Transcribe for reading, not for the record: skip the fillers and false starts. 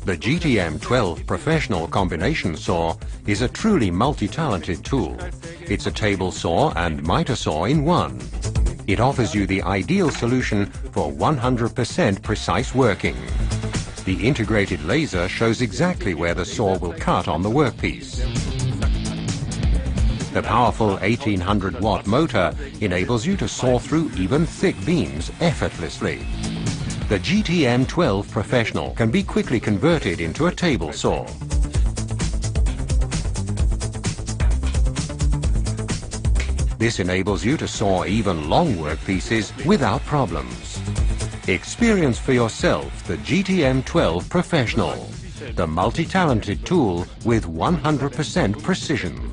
The GTM 12 Professional Combination Saw is a truly multi-talented tool. It's a table saw and miter saw in one. It offers you the ideal solution for 100% precise working. The integrated laser shows exactly where the saw will cut on the workpiece. The powerful 1800-watt motor enables you to saw through even thick beams effortlessly. The GTM 12 Professional can be quickly converted into a table saw. This enables you to saw even long workpieces without problems. Experience for yourself the GTM 12 Professional, the multi-talented tool with 100% precision.